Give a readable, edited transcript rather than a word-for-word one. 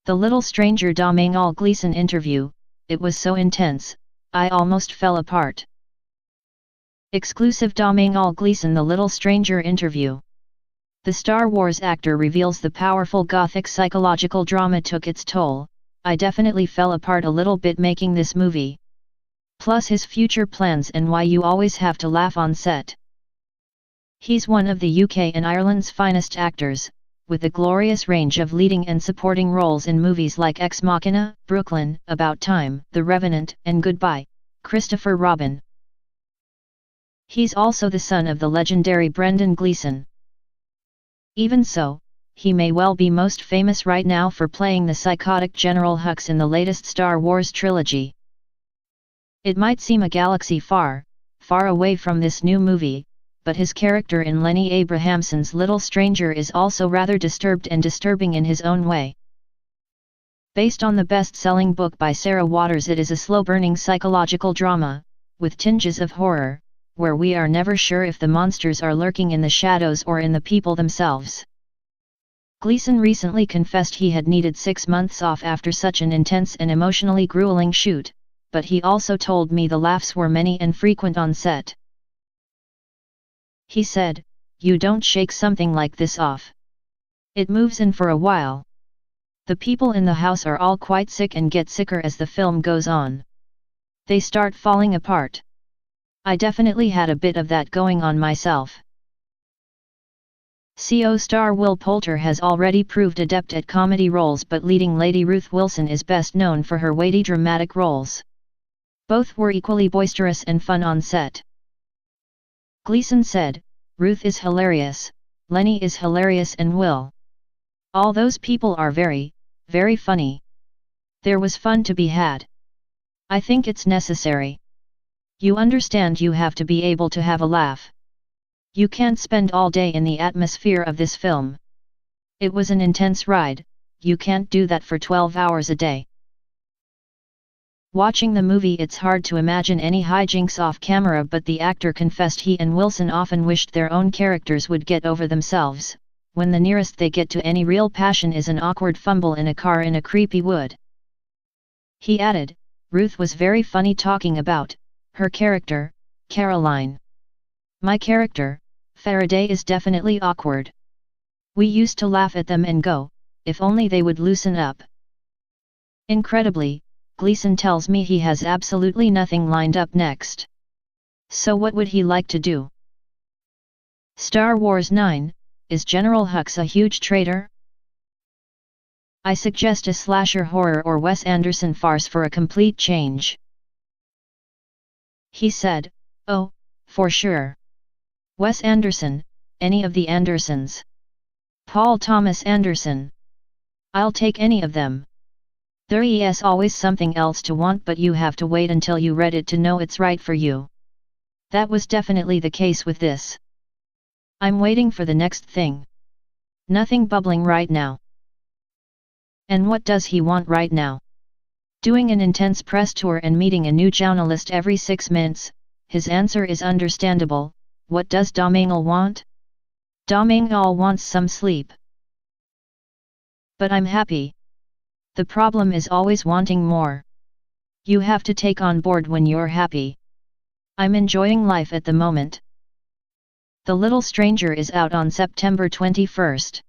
The Little Stranger Domhnall Gleeson interview, it was so intense, I almost fell apart. Exclusive Domhnall Gleeson The Little Stranger interview. The Star Wars actor reveals the powerful gothic psychological drama took its toll. I definitely fell apart a little bit making this movie. Plus his future plans and why you always have to laugh on set. He's one of the UK and Ireland's finest actors, with a glorious range of leading and supporting roles in movies like Ex Machina, Brooklyn, About Time, The Revenant and Goodbye, Christopher Robin. He's also the son of the legendary Brendan Gleeson. Even so, he may well be most famous right now for playing the psychotic General Hux in the latest Star Wars trilogy. It might seem a galaxy far, far away from this new movie, but his character in Lenny Abrahamson's Little Stranger is also rather disturbed and disturbing in his own way. Based on the best-selling book by Sarah Waters, it is a slow-burning psychological drama, with tinges of horror, where we are never sure if the monsters are lurking in the shadows or in the people themselves. Gleeson recently confessed he had needed 6 months off after such an intense and emotionally grueling shoot, but he also told me the laughs were many and frequent on set. He said, "You don't shake something like this off. It moves in for a while. The people in the house are all quite sick and get sicker as the film goes on. They start falling apart. I definitely had a bit of that going on myself." CO star Will Poulter has already proved adept at comedy roles, but leading lady Ruth Wilson is best known for her weighty dramatic roles. Both were equally boisterous and fun on set. Gleeson said, "Ruth is hilarious, Lenny is hilarious and Will. All those people are very, very funny. There was fun to be had. I think it's necessary. You understand you have to be able to have a laugh. You can't spend all day in the atmosphere of this film. It was an intense ride, you can't do that for 12 hours a day." Watching the movie, it's hard to imagine any hijinks off camera, but the actor confessed he and Wilson often wished their own characters would get over themselves, when the nearest they get to any real passion is an awkward fumble in a car in a creepy wood. He added, "Ruth was very funny talking about her character, Caroline. My character, Faraday, is definitely awkward. We used to laugh at them and go, if only they would loosen up." Incredibly, Gleeson tells me he has absolutely nothing lined up next. So what would he like to do? Star Wars 9, is General Hux a huge traitor? I suggest a slasher horror or Wes Anderson farce for a complete change. He said, "Oh, for sure. Wes Anderson, any of the Andersons. Paul Thomas Anderson. I'll take any of them. There is always something else to want, but you have to wait until you read it to know it's right for you. That was definitely the case with this. I'm waiting for the next thing. Nothing bubbling right now." And what does he want right now? Doing an intense press tour and meeting a new journalist every 6 months, his answer is understandable. What does Domhnall want? Domhnall wants some sleep. But I'm happy. The problem is always wanting more. You have to take on board when you're happy. I'm enjoying life at the moment. The Little Stranger is out on September 21st.